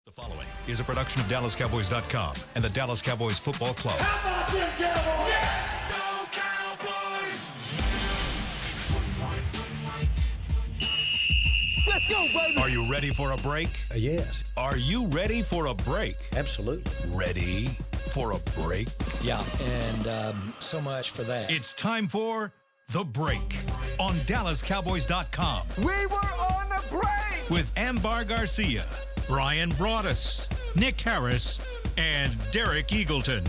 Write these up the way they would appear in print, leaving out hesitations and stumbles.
The following is a production of DallasCowboys.com and the Dallas Cowboys Football Club. How about them Cowboys? Yeah! Go Cowboys! Let's go, baby! Are you ready for a break? Yes. Are you ready for a break? Absolutely. Ready for a break? Yeah, and so much for that. It's time for The Break on DallasCowboys.com. We were on a break! With Ambar Garcia, Bryan Broaddus, Nick Harris, and Derek Eagleton.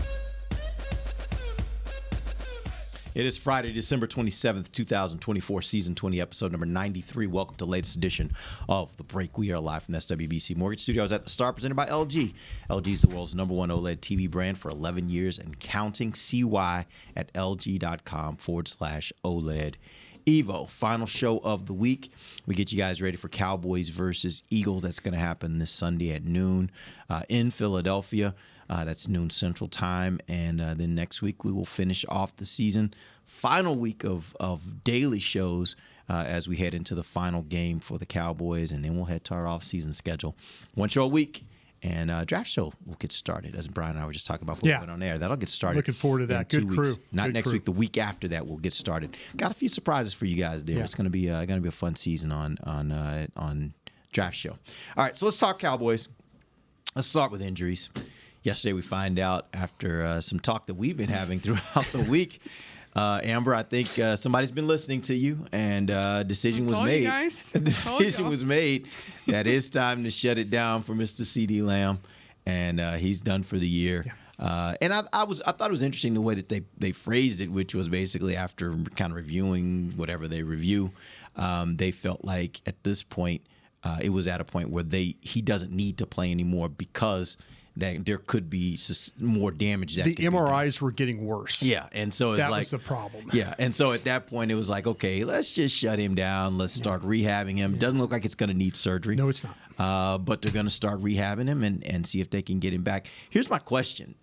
It is Friday, December 27th, 2024, Season 20, Episode number 93. Welcome to the latest edition of The Break. We are live from the SWBC Mortgage Studios at the Star, presented by LG. LG is the world's #1 OLED TV brand for 11 years and counting. CY at lg.com/OLED Evo. Final show of the week. We get you guys ready for Cowboys versus Eagles. That's going to happen this Sunday at noon in Philadelphia. That's noon Central Time. And then next week we will finish off the season. Final week of daily shows as we head into the final game for the Cowboys. And then we'll head to our off-season schedule. One show a week. And draft show will get started, as Brian and I were just talking about before we went on air. That'll get started. Looking forward to that. Good crew. Not Good next crew. week. The week after that, we'll get started. Got a few surprises for you guys there. Yeah. It's going to be a fun season on draft show. All right, so let's talk Cowboys. Let's start with injuries. Yesterday, we find out after some talk that we've been having throughout the week. Amber, I think somebody's been listening to you, and a decision was made. A decision was made that it's time to shut it down for Mr. CeeDee Lamb, and he's done for the year. Yeah. And I thought it was interesting the way that they phrased it, which was basically after kind of reviewing whatever they review, they felt like at this point it was at a point where he doesn't need to play anymore because that there could be more damage. That the MRIs were getting worse. Yeah, and so it's that like was the problem. Yeah, and so at that point it was like, okay, let's just shut him down. Let's start rehabbing him. Doesn't look like it's going to need surgery. No, it's not. But they're going to start rehabbing him and see if they can get him back. Here's my question.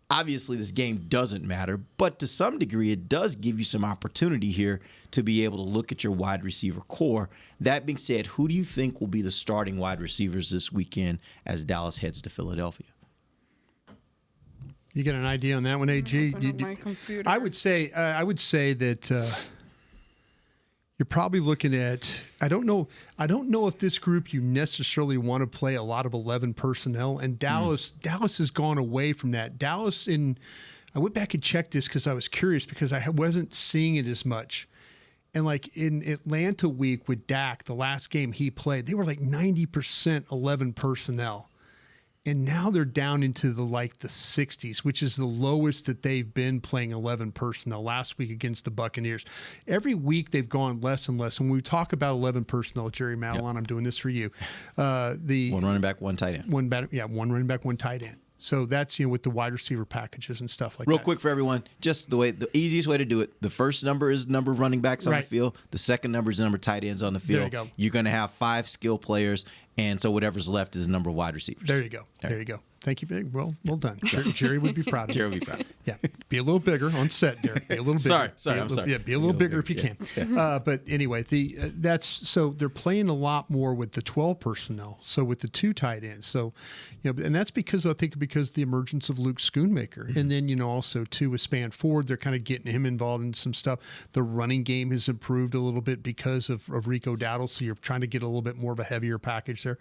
Obviously, this game doesn't matter, but to some degree, it does give you some opportunity here to be able to look at your wide receiver core. That being said, who do you think will be the starting wide receivers this weekend as Dallas heads to Philadelphia? You got an idea on that one, AG? My computer. I would say that you're probably looking at. I don't know if this group you necessarily want to play a lot of 11 personnel. And Dallas has gone away from that. I went back and checked this because I was curious because I wasn't seeing it as much. And like in Atlanta week with Dak, the last game he played, they were like 90% 11 personnel. And now they're down into the 60s, which is the lowest that they've been playing 11 personnel. Last week against the Buccaneers, every week they've gone less and less. And when we talk about 11 personnel, Jerry Madelon, I'm doing this for you. One running back, one tight end. One running back, one tight end. So that's with the wide receiver packages and stuff like Real that. quick for everyone, just the easiest way to do it. The first number is the number of running backs on the field. The second number is the number of tight ends on the field. There you go. You're going to have 5 skill players, and so whatever's left is the number of wide receivers. There you go. There you go. Thank you. Well done. Jerry would be proud of you. Jerry would be proud. Yeah. Be a little bigger on set, Derek. Be a little bigger. Sorry. I'm sorry. Yeah, be a little bigger if you can. But anyway, so they're playing a lot more with the 12 personnel. So with the 2 tight ends. So, and that's because the emergence of Luke Schoonmaker. Mm-hmm. And then, also too with Span Ford, they're kind of getting him involved in some stuff. The running game has improved a little bit because of Rico Dowdle. So you're trying to get a little bit more of a heavier package there.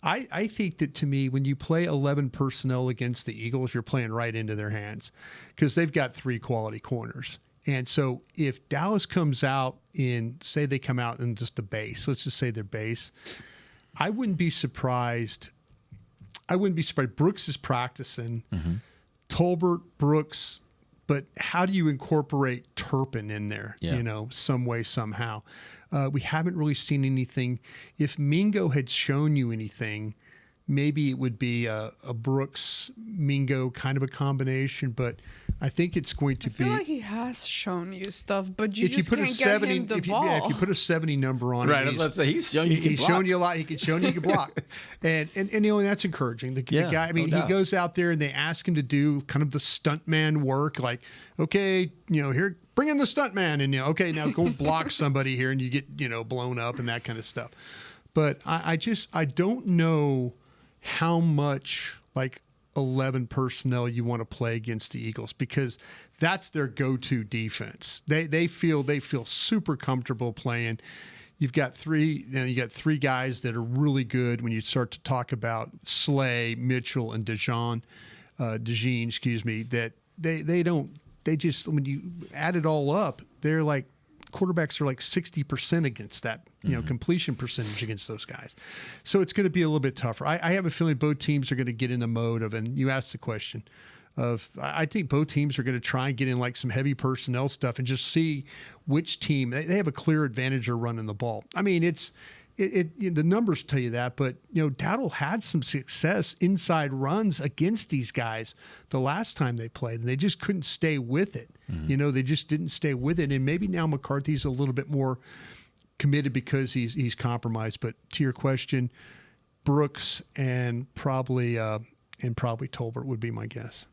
I think that to me, when you play 11 personnel against the Eagles, you're playing right into their hands because they've got 3 quality corners. And so if Dallas comes out say they come out in just the base, let's just say their base, I wouldn't be surprised. Brooks is practicing. Mm-hmm. Tolbert, Brooks, but how do you incorporate Turpin in there, some way, somehow? We haven't really seen anything. If Mingo had shown you anything, maybe it would be a Brooks-Mingo kind of a combination, but I think it's going to be. I feel like he has shown you stuff, but you if just you put can't a 70, get him the ball. If you put a 70 number on right, it, let's say he's shown you. He's shown you a lot. He can show you can block, and that's encouraging. The guy, I mean, he goes out there and they ask him to do kind of the stuntman work, like, okay, here, bring in the stuntman, and okay, now go block somebody here, and you get blown up and that kind of stuff. But I don't know how much 11 personnel you want to play against the Eagles, because that's their go-to defense. They feel super comfortable playing. You've got three guys that are really good when you start to talk about Slay, Mitchell, and DeJean, that they just, when you add it all up, they're like, quarterbacks are like 60% against that, completion percentage against those guys. So it's going to be a little bit tougher. I have a feeling both teams are going to get in a mode of, and you asked the question of, I think both teams are going to try and get in like some heavy personnel stuff and just see which team, they have a clear advantage of running the ball. I mean, the numbers tell you that, but Dowdle had some success inside runs against these guys the last time they played, and they just couldn't stay with it. They just didn't stay with it, and maybe now McCarthy's a little bit more committed because he's compromised. But to your question, Brooks and probably Tolbert would be my guess.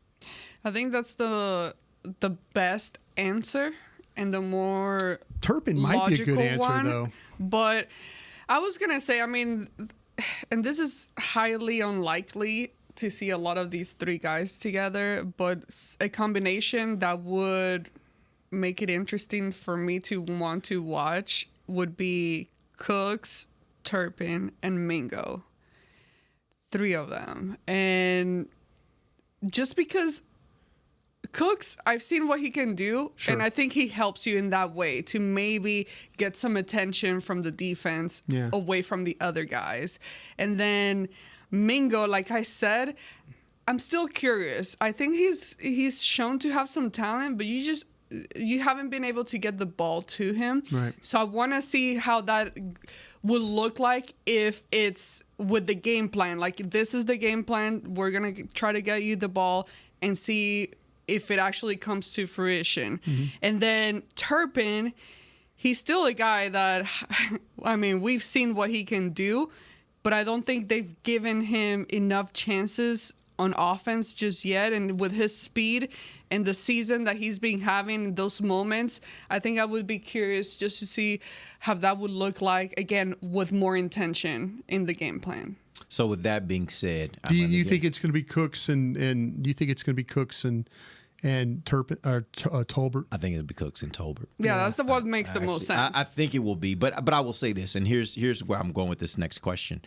I think that's the best answer and the more Turpin might be a good answer one, though. But I was going to say, I mean, and this is highly unlikely to see a lot of these three guys together, but a combination that would make it interesting for me to want to watch would be Cooks, Turpin, and Mingo. Three of them. And just because Cooks, I've seen what he can do, Sure. and I think he helps you in that way to maybe get some attention from the defense away from the other guys. And then Mingo, like I said, I'm still curious. I think he's shown to have some talent, but you haven't been able to get the ball to him. Right. So I want to see how that would look like if it's with the game plan. Like, this is the game plan. We're going to try to get you the ball and see if it actually comes to fruition. And then Turpin, he's still a guy that, I mean, we've seen what he can do, but I don't think they've given him enough chances on offense just yet. And with his speed and the season that he's been having in those moments, I think I would be curious just to see how that would look like, again, with more intention in the game plan. So with that being said, Do you think it's going to be Cooks and do you think it's going to be Cooks and Turpin or Tolbert? I think it'll be Cooks and Tolbert. Yeah, that's the one that makes the most sense. I think it will be, but I will say this, and here's where I'm going with this next question.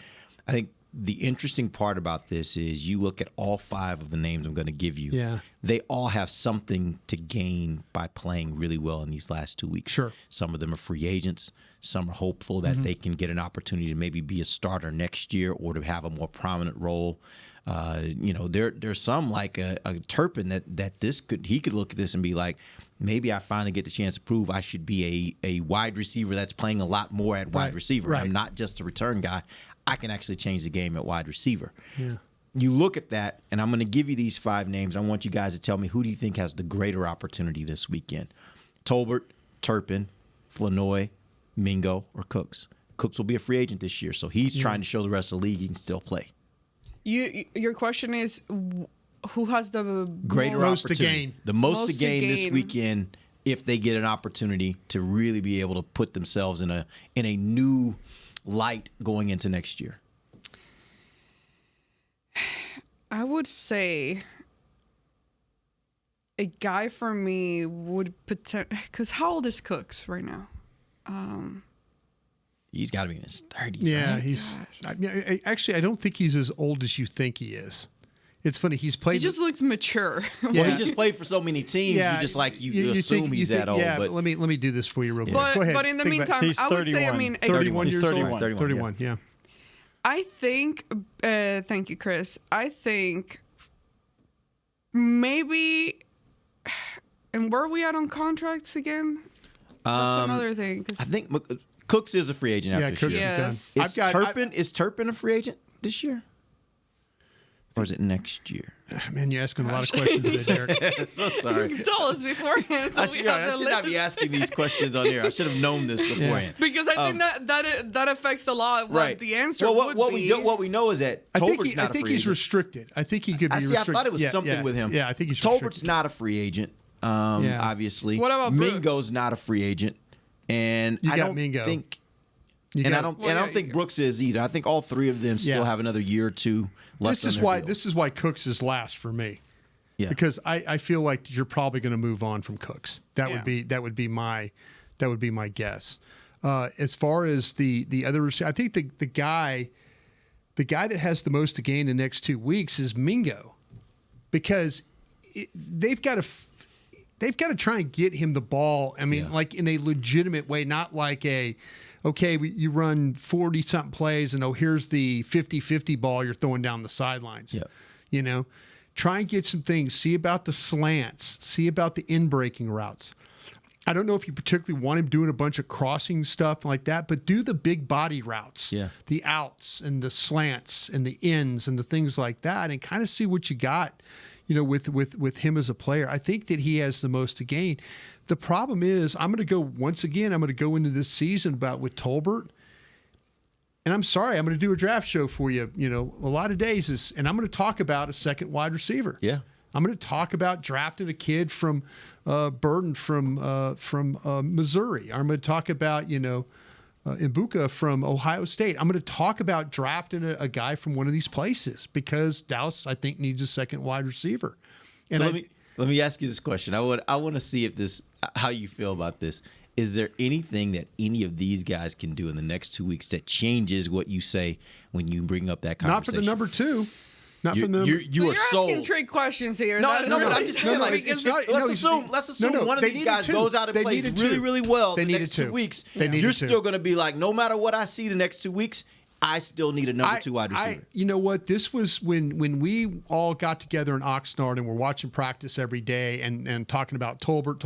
I think the interesting part about this is you look at all five of the names I'm going to give you. Yeah. They all have something to gain by playing really well in these last 2 weeks. Sure. Some of them are free agents. Some are hopeful that they can get an opportunity to maybe be a starter next year or to have a more prominent role. There's some like a Turpin that he could look at this and be like, maybe I finally get the chance to prove I should be a wide receiver that's playing a lot more at wide receiver. Right. I'm not just a return guy. I can actually change the game at wide receiver. Yeah. You look at that, and I'm going to give you these five names. I want you guys to tell me, who do you think has the greater opportunity this weekend? Tolbert, Turpin, Flanoy, Mingo, or Cooks? Cooks will be a free agent this year, so he's trying to show the rest of the league he can still play. Your question is, who has the Greater Most to opportunity. gain. The most to to gain this gain. weekend if they get an opportunity to really be able to put themselves in a new light going into next year? I would say a guy for me would because how old is Cooks right now? He's got to be in his 30s. Yeah, right? he's. I don't think he's as old as you think he is. It's funny. He's played. He just looks mature. Well, he just played for so many teams. Yeah, you just like you assume he's that old. Yeah, but let me do this for you real quick. But, Go ahead. but in the Think about meantime, it. He's I would say, I 31. mean, 31 He's years 31. old. 31, 31. Yeah. I think, thank you, Chris. I think maybe, and where are we at on contracts again? That's another thing. 'Cause I think Cooks is a free agent after Yeah, this Cooks year. Yes. is done. Is Turpin a free agent this year? Or is it next year? Man, you're asking a lot of questions today, Derek. So sorry. tell us beforehand. So I we should, have I the should not be list. asking these questions on here. I should have known this beforehand. Because I think that affects a lot what the answer Well, would what be. what we know is that I think, Tolbert's not a free he's agent. restricted. I think he could be I restricted. thought it was something with him. Yeah, I think he's Tolbert's restricted. not a free agent. Obviously. What about Brooks? Mingo's not a free agent, and You I got don't Mingo. think I don't think Brooks is either. I think all three of them still have another year or two left. This is why Cooks is last for me. Yeah. Because I feel like you're probably going to move on from Cooks. That would be my guess. As far as the other, I think the guy that has the most to gain the next 2 weeks is Mingo, because they've got to try and get him the ball. I mean, like in a legitimate way, not like you run 40-something plays and here's the 50-50 ball you're throwing down the sidelines. Yeah. Try and get some things. See about the slants. See about the in-breaking routes. I don't know if you particularly want him doing a bunch of crossing stuff like that, but do the big body routes, the outs and the slants and the ins and the things like that, and kind of see what you got, with him as a player. I think that he has the most to gain. The problem is, I'm going to go into this season with Tolbert. And I'm sorry, I'm going to do a draft show for you, a lot of days, and I'm going to talk about a second wide receiver. Yeah. I'm going to talk about drafting a kid from Burden from Missouri. I'm going to talk about, Ibuka from Ohio State. I'm going to talk about drafting a guy from one of these places because Dallas, I think, needs a second wide receiver. And so let me ask you this question. I want to see how you feel about this. Is there anything that any of these guys can do in the next 2 weeks that changes what you say when you bring up that conversation? Not for the number two. Not for the number. You're asking trick questions here. No, but I'm just saying, let's assume one of these guys goes out and plays really, really well the next 2 weeks. You're still going to be like, no matter what I see the next 2 weeks, I still need a number two wide receiver. You know what? This was when we all got together in Oxnard and we're watching practice every day and talking about Tolbert,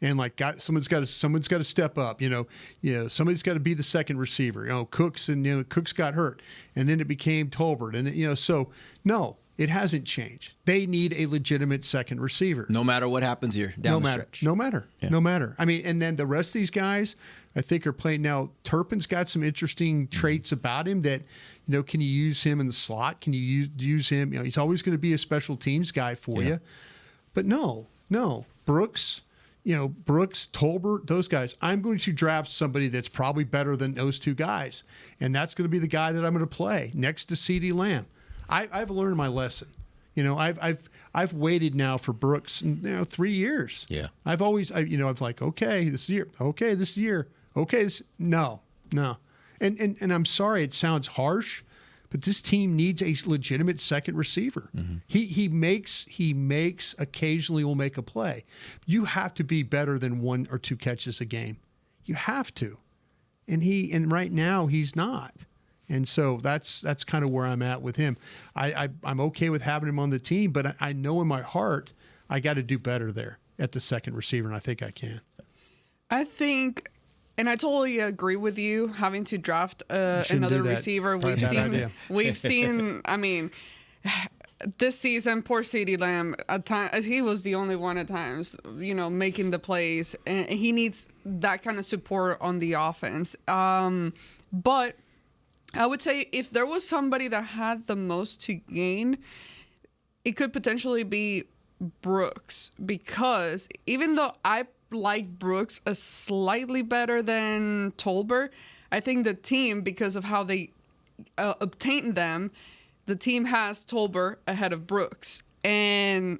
and someone's got to step up. Somebody's got to be the second receiver. Cooks Cooks got hurt, and then it became Tolbert, and so no. It hasn't changed. They need a legitimate second receiver. No matter what happens here down the stretch. No matter. I mean, and then the rest of these guys, I think, are playing now. Turpin's got some interesting traits about him that, can you use him in the slot? Can you use him? He's always going to be a special teams guy for you. But no. Brooks, Tolbert, those guys. I'm going to draft somebody that's probably better than those two guys. And that's going to be the guy that I'm going to play next to CeeDee Lamb. I've learned my lesson. I've waited now for Brooks 3 years. Yeah. I've always I've like, okay, this year. No. And I'm sorry it sounds harsh, but this team needs a legitimate second receiver. Mm-hmm. He makes occasionally will make a play. You have to be better than 1 or 2 catches a game. You have to. And right now he's not. And so that's kind of where I'm at with him. I'm okay with having him on the team, but I know in my heart I got to do better there at the second receiver, and I think I can. I think, and I totally agree with you, having to draft another receiver. We've seen. I mean, this season, poor CeeDee Lamb. At times, he was the only one at times, making the plays, and he needs that kind of support on the offense. But I would say if there was somebody that had the most to gain, it could potentially be Brooks, because even though I like Brooks a slightly better than Tolbert, I think the team, because of how they obtained them, the team has Tolbert ahead of Brooks. And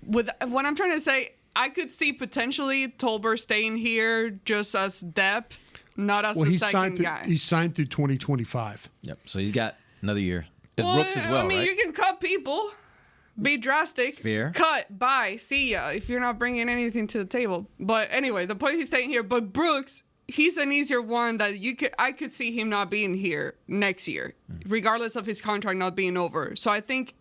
with what I'm trying to say, I could see potentially Tolbert staying here just as depth, not as the second guy. He's signed through 2025. Yep. So he's got another year. Brooks as well, right? You can cut people. Be drastic. Fair. Cut. Bye. See ya. If you're not bringing anything to the table. But anyway, the point he's staying here. But Brooks, he's an easier one that I could see him not being here next year, regardless of his contract not being over. So I think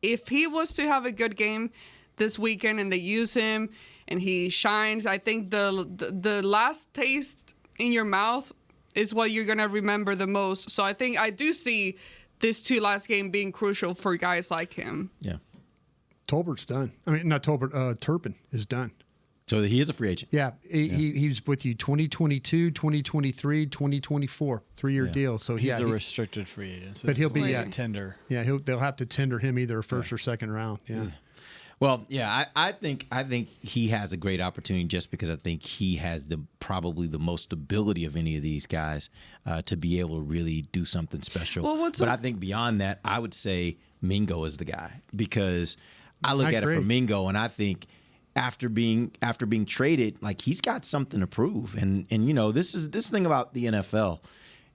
if he was to have a good game this weekend and they use him and he shines, I think the last taste in your mouth is what you're going to remember the most. So I think I do see this 2 last game being crucial for guys like him. Yeah. Tolbert's done. I mean, not Tolbert, Turpin is done. So he is a free agent. Yeah. He was with you 2022, 2023, 2024, 3-year deal. So he's a restricted free agent. So but he'll be tender. Yeah, they'll have to tender him either first or second round. Yeah. Well, yeah, I think he has a great opportunity just because I think he has probably the most ability of any of these guys to be able to really do something special. Well, I think beyond that, I would say Mingo is the guy because I look at it for Mingo and I think after being traded, like he's got something to prove. And you know, this thing about the NFL,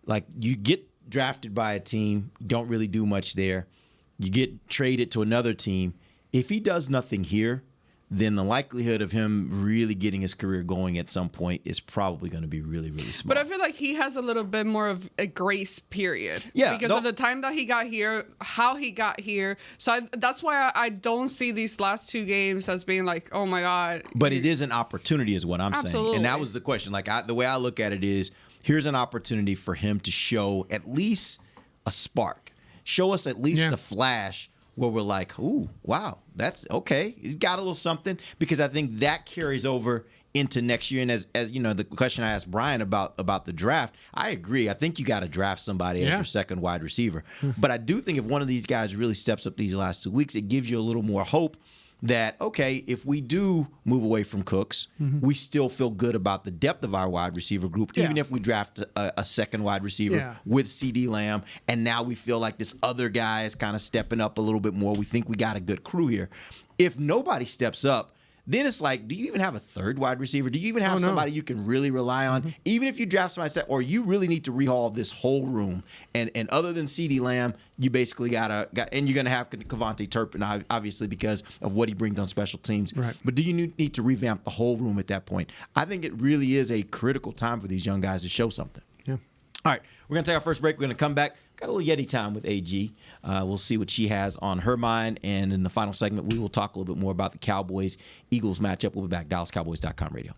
like you get drafted by a team, don't really do much there. You get traded to another team. If he does nothing here, then the likelihood of him really getting his career going at some point is probably going to be really, really small. But I feel like he has a little bit more of a grace period. Yeah. Because of the time that he got here, how he got here. So that's why I don't see these last 2 games as being like, oh my God. But it is an opportunity is what I'm saying. And that was the question. Like the way I look at it is, here's an opportunity for him to show at least a spark. Show us at least a flash where we're like, ooh, wow, that's okay. He's got a little something because I think that carries over into next year. And as you know, the question I asked Bryan about the draft, I agree. I think you got to draft somebody as your second wide receiver. But I do think if one of these guys really steps up these last 2 weeks, it gives you a little more hope that, okay, if we do move away from Cooks, we still feel good about the depth of our wide receiver group, even if we draft a second wide receiver with CeeDee Lamb, and now we feel like this other guy is kind of stepping up a little bit more. We think we got a good crew here. If nobody steps up, then it's like, do you even have a third wide receiver? Do you even have somebody you can really rely on? Even if you draft somebody, or you really need to rehaul this whole room. And other than CeeDee Lamb, you basically got and you're going to have Cavante Turpin, obviously, because of what he brings on special teams. Right. But do you need to revamp the whole room at that point? I think it really is a critical time for these young guys to show something. Yeah. All right, we're going to take our first break. We're going to come back. Got a little Yeti time with AG. We'll see what she has on her mind. And in the final segment, we will talk a little bit more about the Cowboys-Eagles matchup. We'll be back. DallasCowboys.com radio.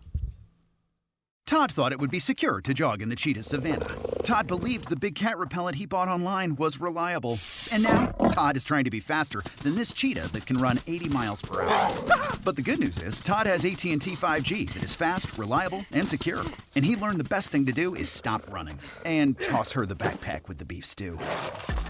Todd thought it would be secure to jog in the cheetah savanna. Todd believed the big cat repellent he bought online was reliable. And now, Todd is trying to be faster than this cheetah that can run 80 miles per hour. But the good news is, Todd has AT&T 5G that is fast, reliable, and secure. And he learned the best thing to do is stop running and toss her the backpack with the beef stew.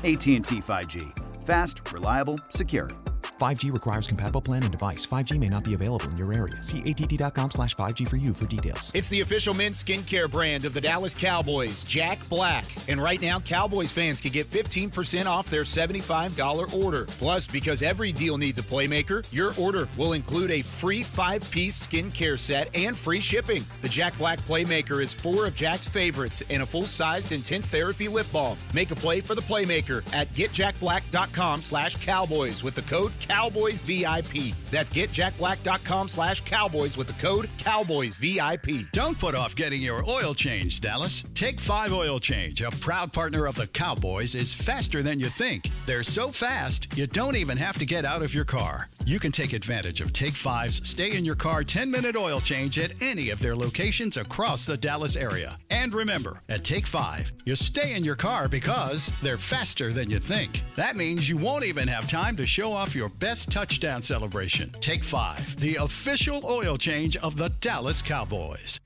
AT&T 5G. Fast, reliable, secure. 5G requires compatible plan and device. 5G may not be available in your area. See att.com/5G for you for details. It's the official men's skincare brand of the Dallas Cowboys, Jack Black. And right now, Cowboys fans can get 15% off their $75 order. Plus, because every deal needs a playmaker, your order will include a free 5-piece skincare set and free shipping. The Jack Black Playmaker is 4 of Jack's favorites and a full-sized intense therapy lip balm. Make a play for the playmaker at getjackblack.com/Cowboys with the code CowboysVIP. That's getjackblack.com/Cowboys with the code CowboysVIP. Don't put off getting your oil changed, Dallas. Take 5 Oil Change, a proud partner of the Cowboys, is faster than you think. They're so fast, you don't even have to get out of your car. You can take advantage of Take 5's stay-in-your-car 10-minute oil change at any of their locations across the Dallas area. And remember, at Take 5, you stay in your car because they're faster than you think. That means you won't even have time to show off your best touchdown celebration. Take 5, the official oil change of the Dallas Cowboys.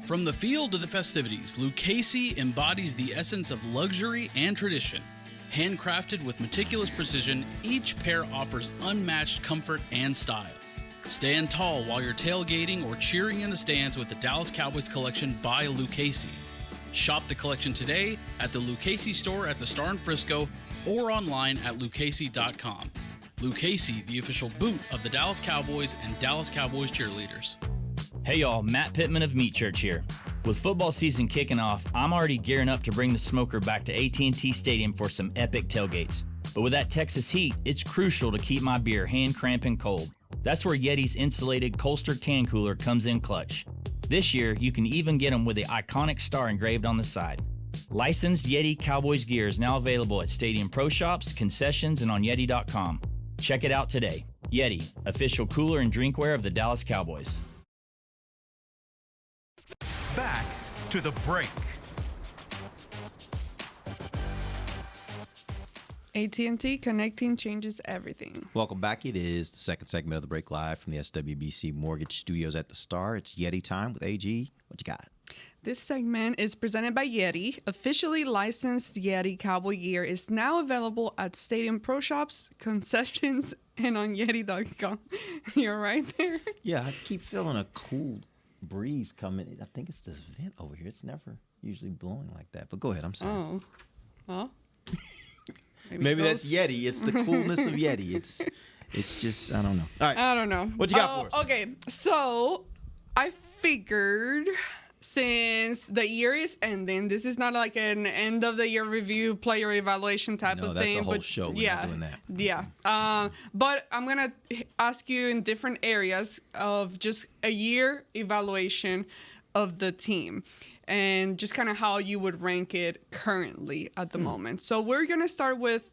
From the field to the festivities, Lucchese embodies the essence of luxury and tradition. Handcrafted with meticulous precision, each pair offers unmatched comfort and style. Stand tall while you're tailgating or cheering in the stands with the Dallas Cowboys collection by Lucchese. Shop the collection today at the Lucchese store at the Star in Frisco or online at lucchese.com. Lucchese, the official boot of the Dallas Cowboys and Dallas Cowboys cheerleaders. Hey y'all, Matt Pittman of Meat Church here. With football season kicking off, I'm already gearing up to bring the smoker back to AT&T Stadium for some epic tailgates. But with that Texas heat, it's crucial to keep my beer hand cramping cold. That's where Yeti's insulated Colster can cooler comes in clutch. This year, you can even get them with the iconic star engraved on the side. Licensed Yeti Cowboys gear is now available at Stadium Pro Shops, concessions, and on Yeti.com. Check it out today. Yeti, official cooler and drinkware of the Dallas Cowboys. Back to the break. AT&T, connecting changes everything. Welcome back. It is the second segment of the break live from the SWBC Mortgage Studios at the Star. It's Yeti time with AG. What you got? This segment is presented by Yeti. Officially licensed Yeti cowboy gear is now available at Stadium Pro Shops, concessions, and on Yeti.com. You're right there. Yeah, I keep feeling a cool breeze coming. I think it's this vent over here. It's never usually blowing like that. But go ahead. I'm sorry. Oh, well. Maybe that's Yeti. It's the coolness of Yeti. It's just, I don't know. All right. I don't know. What you got for us? Okay, so I figured since the year is ending, this is not like an end of the year review, player evaluation type of thing. No, that's a whole show. We're not doing that. Yeah. But I'm going to ask you in different areas of just a year evaluation of the team and just kind of how you would rank it currently at the moment. So we're going to start with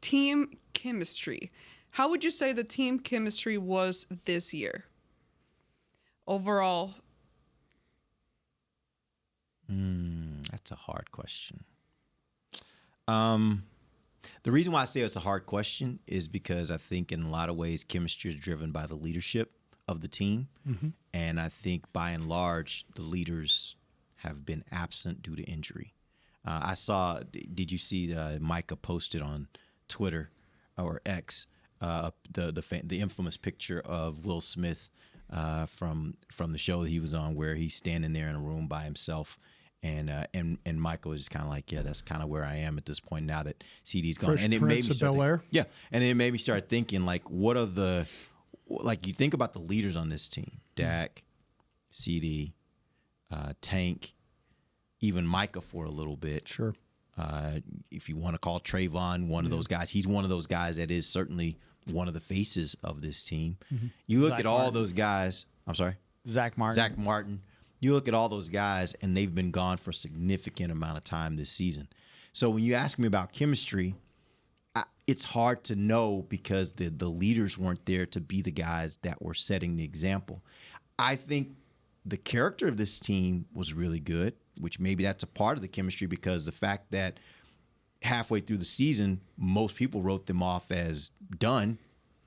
team chemistry. How would you say the team chemistry was this year? Overall. That's a hard question. The reason why I say it's a hard question is because I think in a lot of ways chemistry is driven by the leadership of the team. Mm-hmm. And I think by and large, the leaders have been absent due to injury. I saw, did you see Micah posted on Twitter or X, the infamous picture of Will Smith from the show that he was on where he's standing there in a room by himself. And Michael was just kind of like, yeah, that's kind of where I am at this point now that CeeDee's gone. Fresh And it Prince made me of start Bel-Air? Yeah, and it made me start thinking, like, what are the, like, you think about the leaders on this team, Dak, CeeDee, Tank, even Micah for a little bit. Sure. If you want to call Trayvon one of those guys, he's one of those guys that is certainly one of the faces of this team. Mm-hmm. You look Zach at all Martin. those guys. I'm sorry? Zach Martin. You look at all those guys, and they've been gone for a significant amount of time this season. So when you ask me about chemistry, it's hard to know because the leaders weren't there to be the guys that were setting the example. I think the character of this team was really good, which maybe that's a part of the chemistry because the fact that halfway through the season, most people wrote them off as done.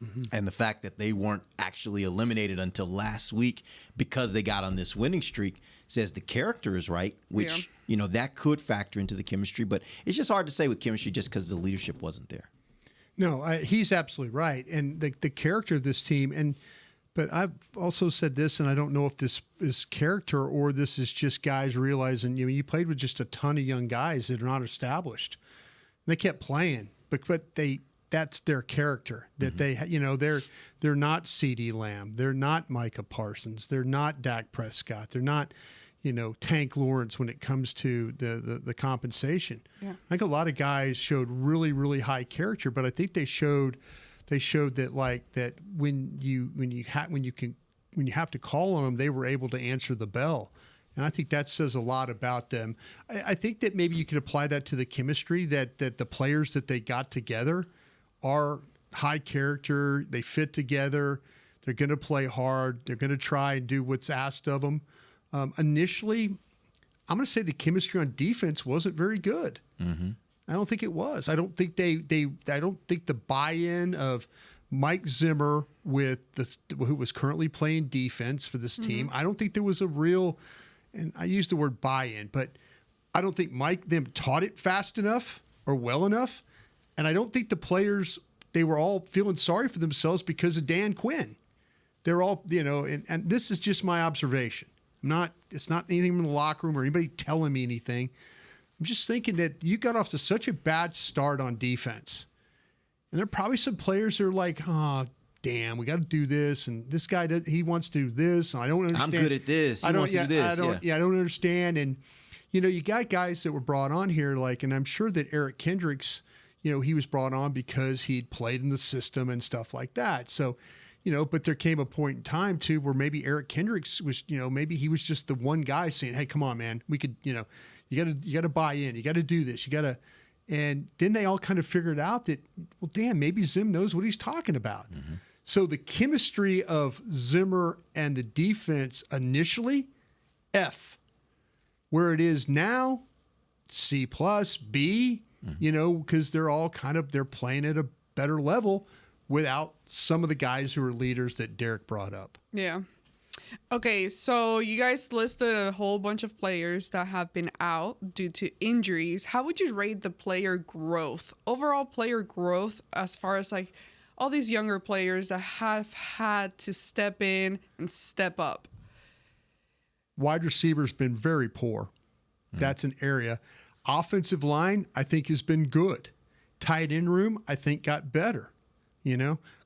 Mm-hmm. And the fact that they weren't actually eliminated until last week because they got on this winning streak says the character is right, which, that could factor into the chemistry. But it's just hard to say with chemistry just because the leadership wasn't there. No, he's absolutely right. And the character of this team, but I've also said this, and I don't know if this is character or this is just guys realizing, you played with just a ton of young guys that are not established. And they kept playing, but that's their character that they're not CeeDee Lamb. They're not Micah Parsons. They're not Dak Prescott. They're not, Tank Lawrence when it comes to the compensation. Yeah. I think a lot of guys showed really, really high character, but I think they showed that when you have to call on them, they were able to answer the bell. And I think that says a lot about them. I think that maybe you could apply that to the chemistry that the players that they got together are high character. They fit together. They're going to play hard. They're going to try and do what's asked of them. Initially, I'm going to say the chemistry on defense wasn't very good. Mm-hmm. I don't think it was. I don't think I don't think the buy-in of Mike Zimmer who was currently playing defense for this team. I don't think there was a real, and I use the word buy-in, but I don't think Mike them taught it fast enough or well enough. And I don't think the players, they were all feeling sorry for themselves because of Dan Quinn. They're all, and this is just my observation. It's not anything from the locker room or anybody telling me anything. I'm just thinking that you got off to such a bad start on defense. And there are probably some players that are like, oh, damn, we got to do this. And this guy, he wants to do this. And I don't understand. I'm good at this. He wants to do this. I don't understand. And, you got guys that were brought on here, and I'm sure that Eric Kendricks, he was brought on because he'd played in the system and stuff like that. So, but there came a point in time too where maybe Eric Kendricks was, maybe he was just the one guy saying, hey, come on, man, we could, you got to buy in, you got to do this, and then they all kind of figured out that, well, damn, maybe Zim knows what he's talking about. Mm-hmm. So the chemistry of Zimmer and the defense initially, F. Where it is now, C+, B, because they're all they're playing at a better level without some of the guys who are leaders that Derek brought up. Yeah. Okay, so you guys listed a whole bunch of players that have been out due to injuries. How would you rate the player growth, overall player growth, as far as like all these younger players that have had to step in and step up? Wide receiver's been very poor. That's an area. Offensive line, I think, has been good. Tight end room, I think, got better.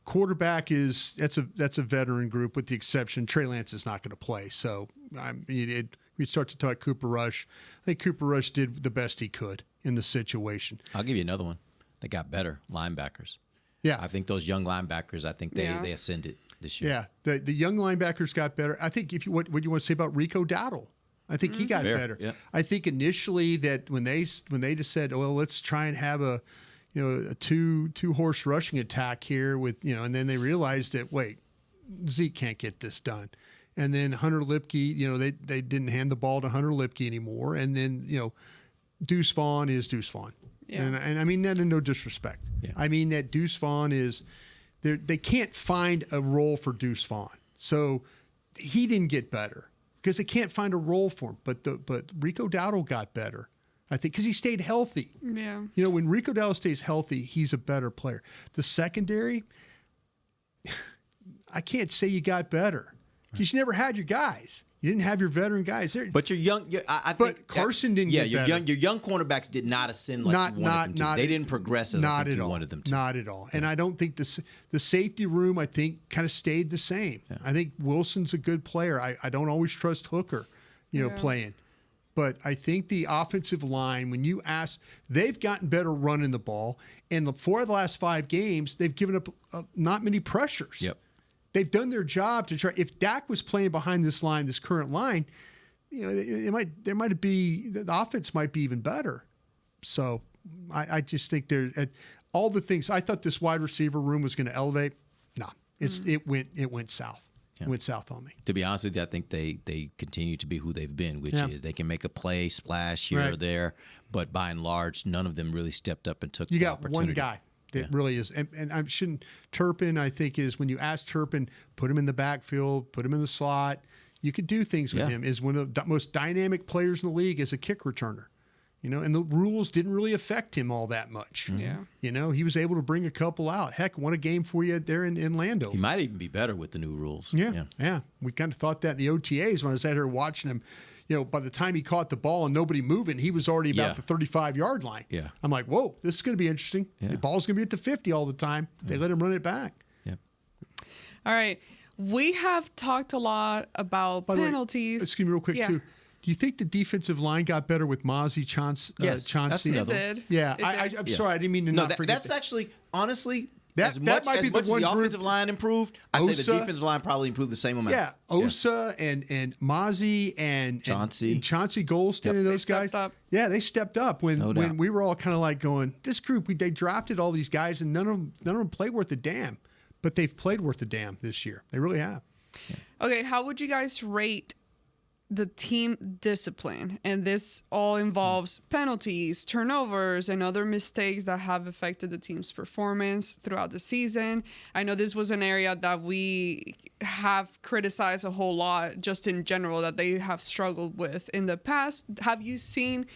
Quarterback that's a veteran group with the exception Trey Lance is not going to play. So we start to talk Cooper Rush. I think Cooper Rush did the best he could in the situation. I'll give you another one. They got better linebackers. Yeah, I think those young linebackers. I think they ascended this year. Yeah, the young linebackers got better. I think what you want to say about Rico Dowdle. I think he got better. Yeah. I think initially that when they just said, well, let's try and have a two horse rushing attack here with and then they realized that wait, Zeke can't get this done, and then Hunter Lipke, they didn't hand the ball to Hunter Lipke anymore, and then Deuce Vaughn is Deuce Vaughn, and I mean that in no disrespect. Yeah. I mean that Deuce Vaughn is they can't find a role for Deuce Vaughn, so he didn't get better because they can't find a role for him. But Rico Dowdle got better. I think because he stayed healthy. Yeah. When Rico Dowdle stays healthy, he's a better player. The secondary, I can't say you got better because you never had your guys. You didn't have your veteran guys there. But your young, but Carson didn't get better. Your young cornerbacks did not ascend like you wanted them to. They didn't progress as I think you wanted them to. Not at all. And I don't think the safety room, I think, kind of stayed the same. Yeah. I think Wilson's a good player. I don't always trust Hooker, playing. But I think the offensive line, when you ask, they've gotten better running the ball. And 4 of the last 5 games, they've given up not many pressures. Yep. They've done their job to try. If Dak was playing behind this current line, the offense might be even better. So I just think all the things. I thought this wide receiver room was going to elevate. No, it went south. Yeah. It went south on me. To be honest with you, I think they continue to be who they've been, which is they can make a play, splash here or there, but by and large, none of them really stepped up and took the opportunity. You got one guy. It really is. And I shouldn't. Turpin, I think, is when you ask Turpin, put him in the backfield, put him in the slot. You could do things with him. Is one of the most dynamic players in the league as a kick returner. And the rules didn't really affect him all that much. Yeah. He was able to bring a couple out. Heck, won a game for you there in Landover. He might even be better with the new rules. Yeah. We kind of thought that in the OTAs when I was out here watching him. By the time he caught the ball and nobody moving, he was already about the 35-yard line. Yeah. I'm like, whoa, this is going to be interesting. Yeah. The ball's going to be at the 50 all the time. They let him run it back. Yeah. All right. We have talked a lot about penalties. Excuse me real quick, too. Do you think the defensive line got better with Mozzie Chauncey? Yes, that's another one. It did. Yeah, I'm sorry. I didn't mean to not forget that's actually, honestly, that might be the one the group. offensive line improved, I say the defensive line probably improved the same amount. Yeah, Osa and Mozzie and Chauncey Golston and those guys. Yeah, they stepped up when we were all kind of like going, this group, they drafted all these guys and none of them played worth a damn. But they've played worth a damn this year. They really have. Yeah. Okay, how would you guys rate the team discipline? And this all involves penalties, turnovers, and other mistakes that have affected the team's performance throughout the season. I know this was an area that we have criticized a whole lot just in general that they have struggled with in the past. Have you seen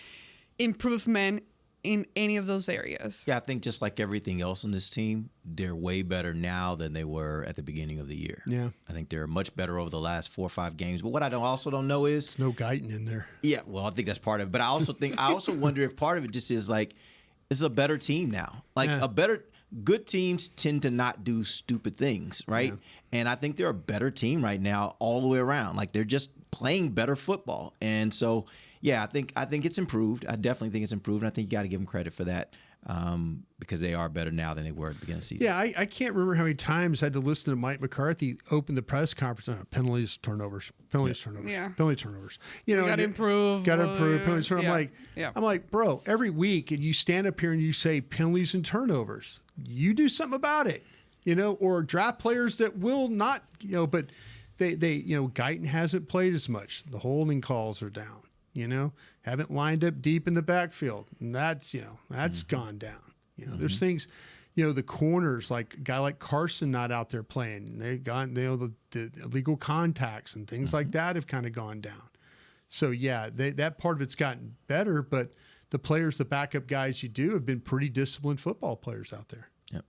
improvement in any of those areas? Yeah, I think just like everything else on this team, they're way better now than they were at the beginning of the year. Yeah. I think they're much better over the last 4 or 5 games. But what I also don't know is... There's no Guyton in there. Yeah, well, I think that's part of it. But I also wonder if part of it just is like, it's a better team now. Like good teams tend to not do stupid things, right? Yeah. And I think they're a better team right now all the way around. Like they're just playing better football. And so... Yeah, I think it's improved. I definitely think it's improved. And I think you got to give them credit for that because they are better now than they were at the beginning of the season. Yeah, I can't remember how many times I had to listen to Mike McCarthy open the press conference. Penalties, turnovers. Penalty turnovers. Got to improve. Penalties, turnovers. I'm like, bro, every week and you stand up here and you say penalties and turnovers. You do something about it, or draft players that will not, but they Guyton hasn't played as much. The holding calls are down. Haven't lined up deep in the backfield. And that's gone down. There's things, the corners, like a guy like Carson not out there playing. They've gone, the illegal contacts and things like that have kind of gone down. So, yeah, that part of it's gotten better, but the players, the backup guys you do have been pretty disciplined football players out there. Yep.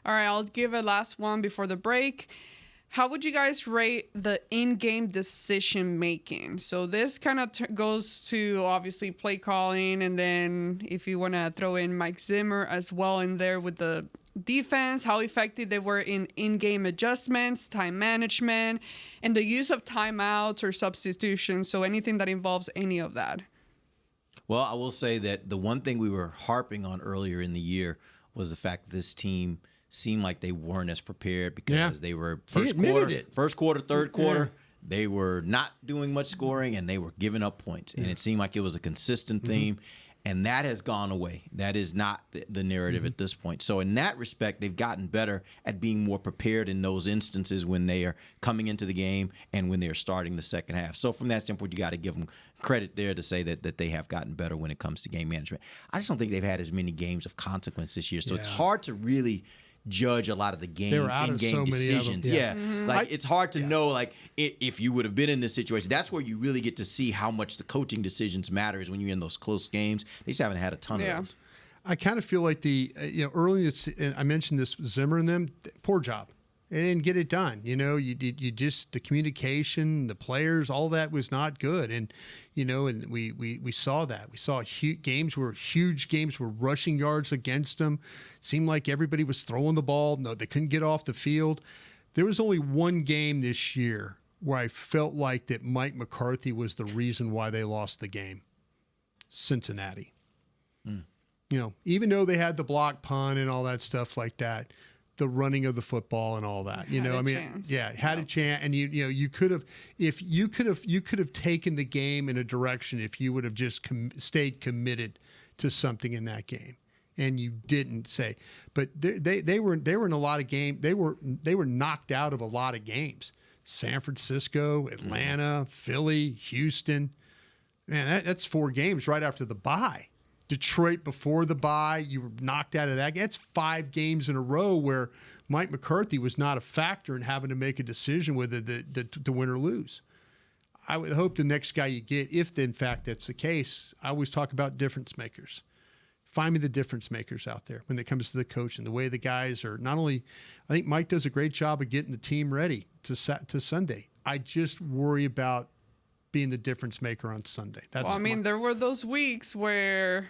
All right, I'll give a last one before the break. How would you guys rate the in-game decision making? So this kind of goes to obviously play calling, and then if you want to throw in Mike Zimmer as well in there with the defense, how effective they were in-game adjustments, time management, and the use of timeouts or substitutions. So anything that involves any of that. Well, I will say that the one thing we were harping on earlier in the year was the fact that this team seemed like they weren't as prepared because they were first quarter, third quarter, they were not doing much scoring and they were giving up points. And it seemed like it was a consistent theme. And that has gone away. That is not the narrative at this point. So in that respect, they've gotten better at being more prepared in those instances when they are coming into the game and when they're starting the second half. So from that standpoint, you got to give them credit there to say that they have gotten better when it comes to game management. I just don't think they've had as many games of consequence this year. So it's hard to really judge a lot of the in-game decisions. Like it's hard to know, like if you would have been in this situation. That's where you really get to see how much the coaching decisions matter, is when you're in those close games. They just haven't had a ton of those. I kind of feel like early I mentioned this Zimmer and them, poor job. They didn't get it done. You just, the communication, the players, all that was not good. And, and we saw that. We saw huge games were rushing yards against them. Seemed like everybody was throwing the ball. No, they couldn't get off the field. There was only one game this year where I felt like that Mike McCarthy was the reason why they lost the game. Cincinnati. Even though they had the block punt and all that stuff like that, the running of the football and all that, had a chance. And you could have taken the game in a direction if you would have just stayed committed to something in that game, and you didn't say. But they were in a lot of games. They were knocked out of a lot of games. San Francisco, Atlanta, Philly, Houston. Man, that's 4 games right after the bye. Detroit before the bye, you were knocked out of that. That's 5 games in a row where Mike McCarthy was not a factor in having to make a decision whether to win or lose. I would hope the next guy you get, if in fact that's the case, I always talk about difference makers. Find me the difference makers out there when it comes to the coach and the way the guys are. Not only, I think Mike does a great job of getting the team ready to Sunday. I just worry about being the difference maker on Sunday. There were those weeks where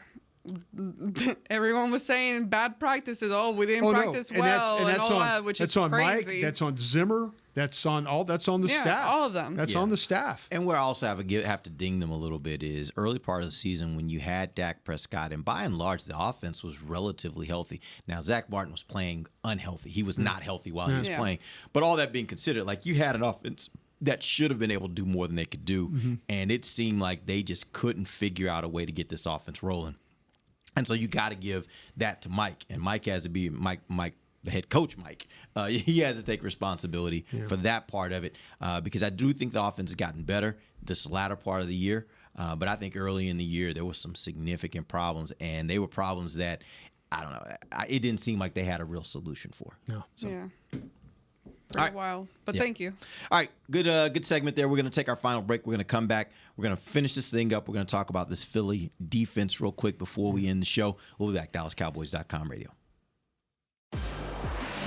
everyone was saying bad practices. We didn't practice well, and all that, which is on crazy. Mike, that's on Zimmer. That's on the staff. All of them. That's on the staff. And where I also have to ding them a little bit is early part of the season when you had Dak Prescott, and by and large the offense was relatively healthy. Now Zach Martin was playing unhealthy. He was not healthy while he was playing. But all that being considered, like you had an offense that should have been able to do more than they could do. And it seemed like they just couldn't figure out a way to get this offense rolling. And so you got to give that to Mike. And Mike has to be Mike, the head coach, Mike. He has to take responsibility for that part of it because I do think the offense has gotten better this latter part of the year. But I think early in the year there was some significant problems, and they were problems that, I don't know, it didn't seem like they had a real solution for. No. So. Yeah. For a while, but thank you. All right, good segment there. We're going to take our final break. We're going to come back. We're going to finish this thing up. We're going to talk about this Philly defense real quick before we end the show. We'll be back. DallasCowboys.com radio.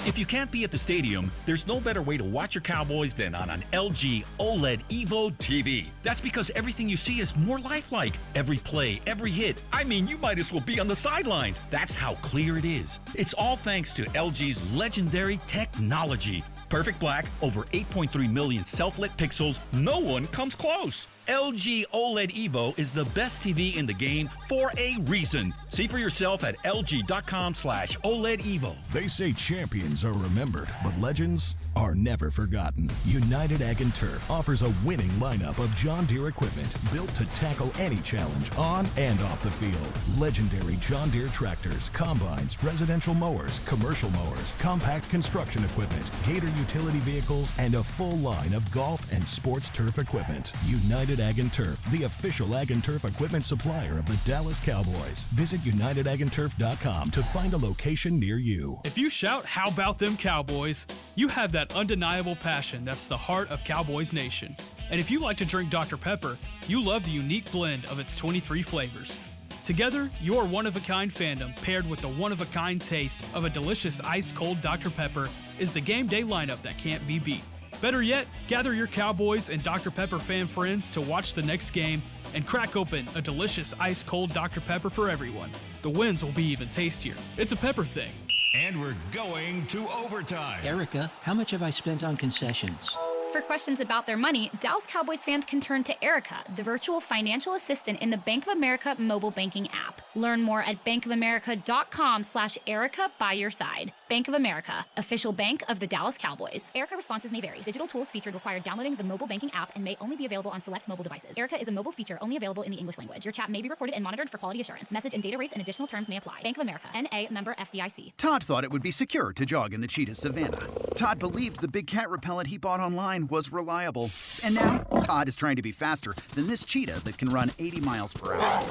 If you can't be at the stadium, there's no better way to watch your Cowboys than on an LG OLED Evo TV. That's because everything you see is more lifelike. Every play, every hit. I mean, you might as well be on the sidelines. That's how clear it is. It's all thanks to LG's legendary technology. Perfect black, over 8.3 million self-lit pixels. No one comes close. LG OLED Evo is the best TV in the game for a reason. See for yourself at lg.com/OLED Evo. They say champions are remembered, but legends are never forgotten. United Ag and Turf offers a winning lineup of John Deere equipment built to tackle any challenge on and off the field. Legendary John Deere tractors, combines, residential mowers, commercial mowers, compact construction equipment, Gator utility vehicles, and a full line of golf and sports turf equipment. United United Ag and Turf, the official Ag and Turf equipment supplier of the Dallas Cowboys. Visit UnitedAgAndTurf.com to find a location near you. If you shout, "How about them Cowboys?" you have that undeniable passion that's the heart of Cowboys Nation. And if you like to drink Dr. Pepper, you love the unique blend of its 23 flavors. Together, your one-of-a-kind fandom paired with the one-of-a-kind taste of a delicious ice-cold Dr. Pepper is the game day lineup that can't be beat. Better yet, gather your Cowboys and Dr. Pepper fan friends to watch the next game and crack open a delicious ice-cold Dr. Pepper for everyone. The wins will be even tastier. It's a Pepper thing. And we're going to overtime. Erica, how much have I spent on concessions? For questions about their money, Dallas Cowboys fans can turn to Erica, the virtual financial assistant in the Bank of America mobile banking app. Learn more at bankofamerica.com/Erica by your side. Bank of America, official bank of the Dallas Cowboys. Erica responses may vary. Digital tools featured require downloading the mobile banking app and may only be available on select mobile devices. Erica is a mobile feature only available in the English language. Your chat may be recorded and monitored for quality assurance. Message and data rates and additional terms may apply. Bank of America, N.A., member FDIC. Todd thought it would be secure to jog in the cheetah savanna. Todd believed the big cat repellent he bought online was reliable. And now, Todd is trying to be faster than this cheetah that can run 80 miles per hour.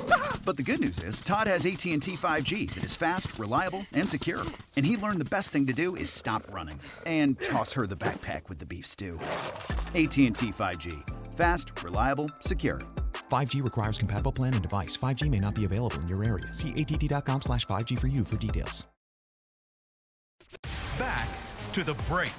But the good news is, Todd has AT&T 5G that is fast, reliable, and secure. And he learned the best thing to do is stop running and toss her the backpack with the beef stew. AT&T 5G. Fast, reliable, secure. 5G requires compatible plan and device. 5G may not be available in your area. See att.com/5G for you for details. Back to the break.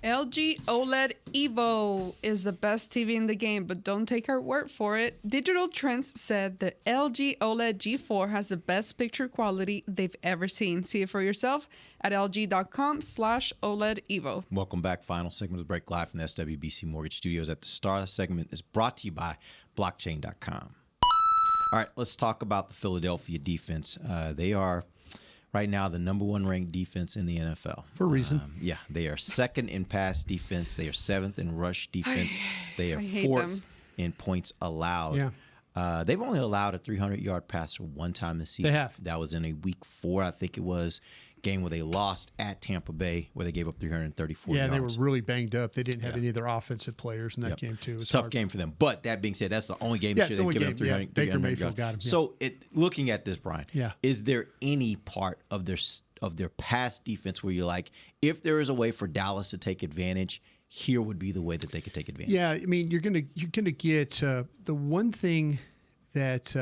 LG OLED Evo is the best TV in the game, but don't take our word for it. Digital Trends said the LG OLED G4 has the best picture quality they've ever seen. See it for yourself at lg.com/OLED Evo. Welcome back. Final segment of the break, live from the SWBC Mortgage Studios at the Star. Segment is brought to you by blockchain.com. All right, let's talk about the Philadelphia defense. They are right now the number one ranked defense in the NFL. For a reason. Yeah, they are second in pass defense. They are seventh in rush defense. They are fourth in points allowed. Yeah. They've only allowed a 300-yard passer one time this season. They have. That was in a week 4, I think it was, game where they lost at Tampa Bay, where they gave up 334 yards. Yeah, they were really banged up. They didn't have any of their offensive players in that game, too. It's a tough game for them. But that being said, that's the only game this year they've given up 300 Baker Mayfield yards. got him. Yeah. So, looking at this, Brian, Yeah. is there any part of their pass defense where you're like, if there is a way for Dallas to take advantage, here would be the way that they could take advantage? Yeah, I mean, you're gonna get the one thing that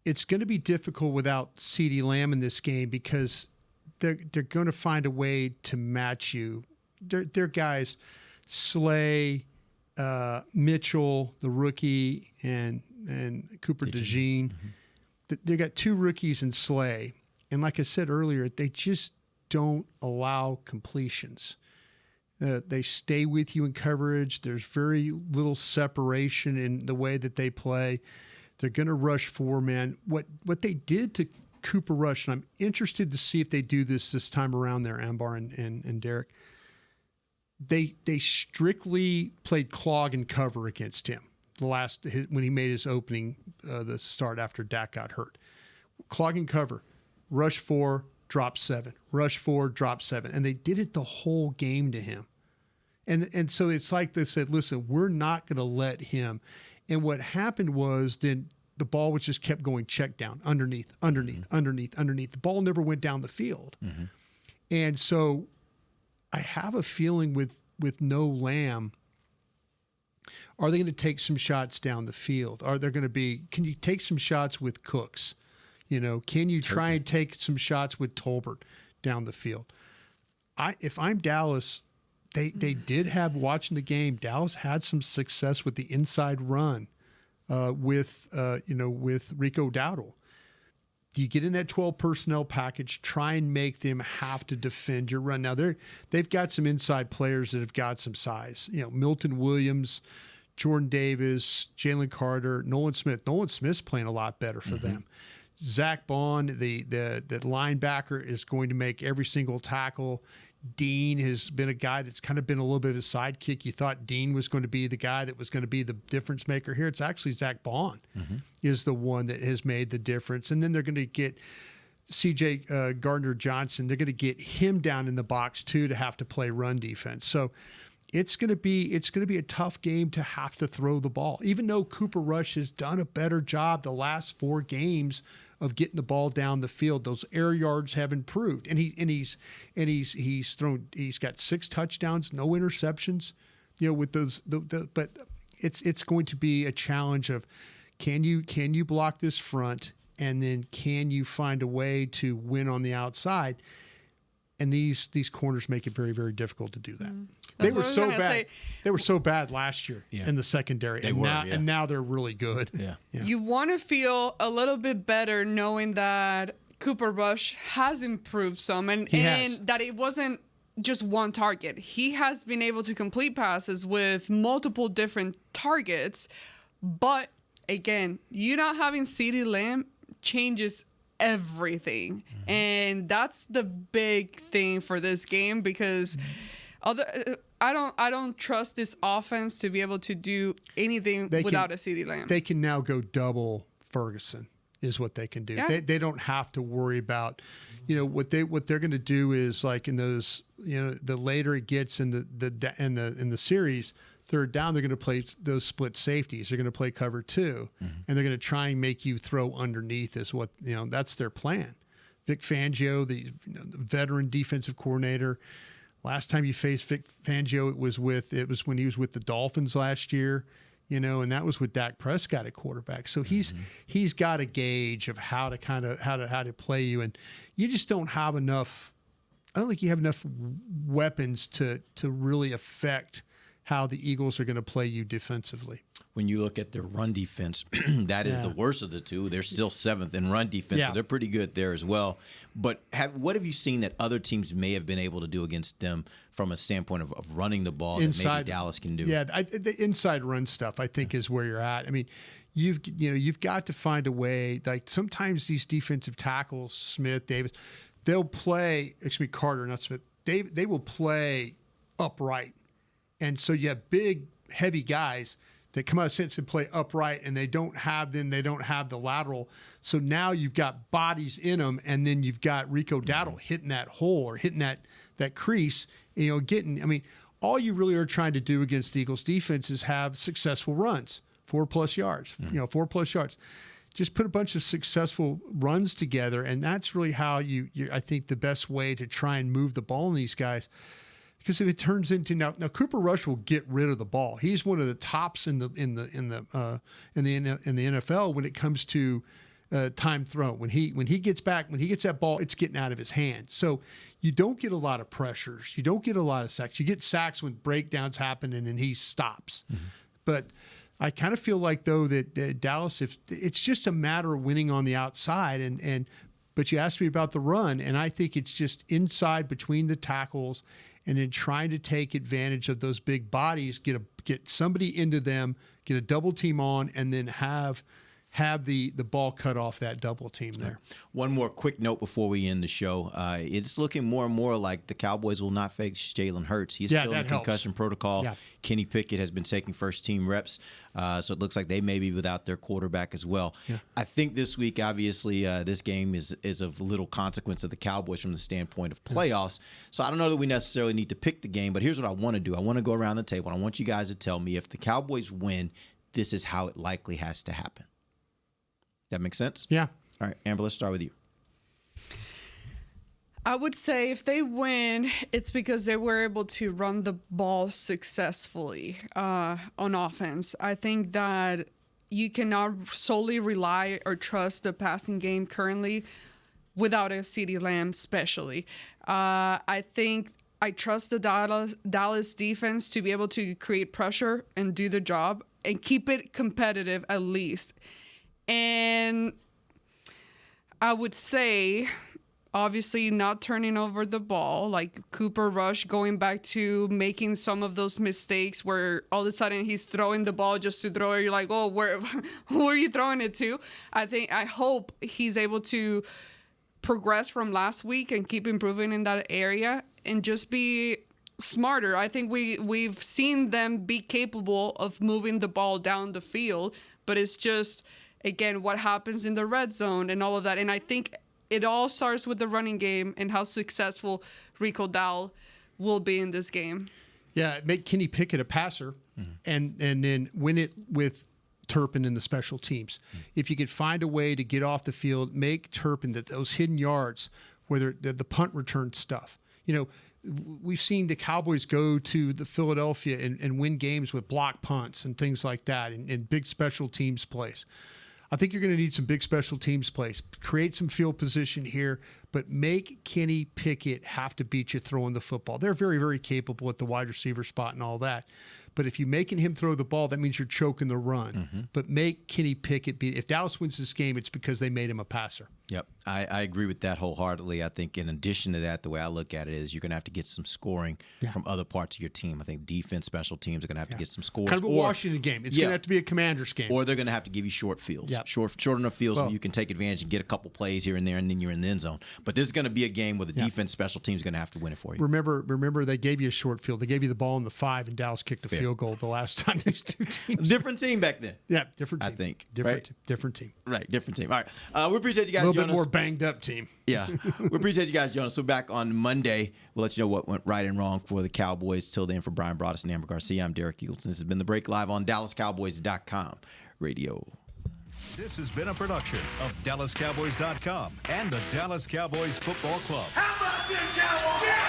it's going to be difficult without CeeDee Lamb in this game because they're going to find a way to match you. They're guys, Slay, Mitchell, the rookie, and Cooper DeJean. Mm-hmm. They got 2 rookies in Slay, and like I said earlier, they just don't allow completions. They stay with you in coverage. There's very little separation in the way that they play. They're going to rush 4 man. What they did to Cooper Rush, and I'm interested to see if they do this time around there, Ambar and Derek. They strictly played clog and cover against him when he made his opening, the start after Dak got hurt. Clog and cover, rush 4, drop 7, rush 4, drop 7, and they did it the whole game to him. And so it's like they said, listen, we're not going to let him. And what happened was then the ball was just kept going check down, underneath. The ball never went down the field. Mm-hmm. And so I have a feeling with no Lamb, are they going to take some shots down the field? Can you take some shots with Cooks? Can you try and take some shots with Tolbert down the field? If I'm Dallas, they did have, watching the game, Dallas had some success with the inside run with Rico Dowdle. You get in that 12 personnel package, try and make them have to defend your run. Now they've got some inside players that have got some size. Milton Williams, Jordan Davis, Jalen Carter, Nolan Smith. Nolan Smith's playing a lot better for them. Zach Bond, the linebacker, is going to make every single tackle. Dean has been a guy that's kind of been a little bit of a sidekick. You thought Dean was going to be the guy that was going to be the difference maker here. It's actually Zach Bond is the one that has made the difference. And then they're going to get C.J. Gardner-Johnson. They're going to get him down in the box, too, to have to play run defense. So it's going to be a tough game to have to throw the ball. Even though Cooper Rush has done a better job the last 4 games of getting the ball down the field, those air yards have improved, and he's got 6 touchdowns, no interceptions. With those, but it's going to be a challenge of can you block this front, and then can you find a way to win on the outside? And these corners make it very, very difficult to do that. They were so bad. They were so bad last year in the secondary, and now they're really good. Yeah. You want to feel a little bit better knowing that Cooper Rush has improved some, and that it wasn't just one target. He has been able to complete passes with multiple different targets, but again, you not having CeeDee Lamb changes everything, and that's the big thing for this game, because I don't trust this offense to be able to do anything without a CeeDee Lamb. They can now go double Ferguson is what they can do. Yeah. They don't have to worry about, what they're going to do is, like in those, the later it gets in the series, third down, they're going to play those split safeties. They're going to play cover 2, and they're going to try and make you throw underneath. Is what that's their plan. Vic Fangio, the veteran defensive coordinator. Last time you faced Vic Fangio, it was when he was with the Dolphins last year, and that was with Dak Prescott at quarterback. So he's got a gauge of how to play you, and you just don't have enough. I don't think you have enough weapons to really affect how the Eagles are going to play you defensively. When you look at their run defense, that is the worst of the two. They're still 7th in run defense, so they're pretty good there as well. But what have you seen that other teams may have been able to do against them from a standpoint of running the ball that maybe Dallas can do? Yeah, the inside run stuff, I think, is where you're at. I mean, you've got to find a way. Like sometimes these defensive tackles, Smith, Davis, they'll play. Excuse me, Carter, not Smith. They will play upright. And so you have big, heavy guys that come out of sense and play upright, and they don't have the lateral. So now you've got bodies in them, and then you've got Rico Dowdle hitting that hole or hitting that crease. All you really are trying to do against the Eagles defense is have successful runs, 4+ yards. 4+ yards. Just put a bunch of successful runs together, and that's really how I think the best way to try and move the ball in these guys. Because if it turns into now Cooper Rush will get rid of the ball. He's one of the tops in the NFL when it comes to time thrown. When he gets that ball, it's getting out of his hands. So you don't get a lot of pressures. You don't get a lot of sacks. You get sacks when breakdowns happen and then he stops. But I kind of feel like though that Dallas, if it's just a matter of winning on the outside but you asked me about the run, and I think it's just inside between the tackles, and then trying to take advantage of those big bodies, get somebody into them, get a double team on, and then have the ball cut off that double team there. One more quick note before we end the show. It's looking more and more like the Cowboys will not face Jalen Hurts. He's still in the concussion protocol. Yeah. Kenny Pickett has been taking first-team reps, so it looks like they may be without their quarterback as well. Yeah. I think this week, obviously, this game is of little consequence of the Cowboys from the standpoint of playoffs. So I don't know that we necessarily need to pick the game, but here's what I want to do. I want to go around the table, and I want you guys to tell me if the Cowboys win, this is how it likely has to happen. That makes sense? Yeah. All right, Amber, let's start with you. I would say if they win, it's because they were able to run the ball successfully on offense. I think that you cannot solely rely or trust the passing game currently without a CeeDee Lamb especially. I think I trust the Dallas defense to be able to create pressure and do the job and keep it competitive at least. And I would say, obviously, not turning over the ball, like Cooper Rush going back to making some of those mistakes where all of a sudden he's throwing the ball just to throw it. You're like, oh, who are you throwing it to? I hope he's able to progress from last week and keep improving in that area and just be smarter. I think we've seen them be capable of moving the ball down the field, but it's just, again, what happens in the red zone and all of that. And I think it all starts with the running game and how successful Rico Dowdle will be in this game. Yeah, make Kenny Pickett a passer, and then win it with Turpin in the special teams. If you could find a way to get off the field, make Turpin those hidden yards, whether the punt return stuff. We've seen the Cowboys go to the Philadelphia and win games with block punts and things like that, and big special teams plays. I think you're going to need some big special teams plays. Create some field position here, but make Kenny Pickett have to beat you throwing the football. They're very, very capable at the wide receiver spot and all that. But if you're making him throw the ball, that means you're choking the run. But make Kenny Pickett if Dallas wins this game, it's because they made him a passer. Yep, I agree with that wholeheartedly. I think in addition to that, the way I look at it is you're going to have to get some scoring from other parts of your team. I think defense, special teams are going to have to get some scores. Kind of a Washington game. It's going to have to be a Commander's game. Or they're going to have to give you short fields. Short enough fields where you can take advantage and get a couple plays here and there, and then you're in the end zone. But this is going to be a game where the defense, special teams are going to have to win it for you. Remember, they gave you a short field. They gave you the ball in the 5, and Dallas kicked a field goal the last time these two teams. Different team back then. Yeah, different team. I think. Different team. Right, different team. All right. We appreciate you guys, a little Jonas. bit more banged up team. Yeah. We appreciate you guys, Jonas. We're back on Monday. We'll let you know what went right and wrong for the Cowboys. Till then, for Bryan Broaddus and Ambar Garcia, I'm Derek Eagleton. This has been The Break live on DallasCowboys.com radio. This has been a production of DallasCowboys.com and the Dallas Cowboys Football Club. How about this, Cowboys? Yeah!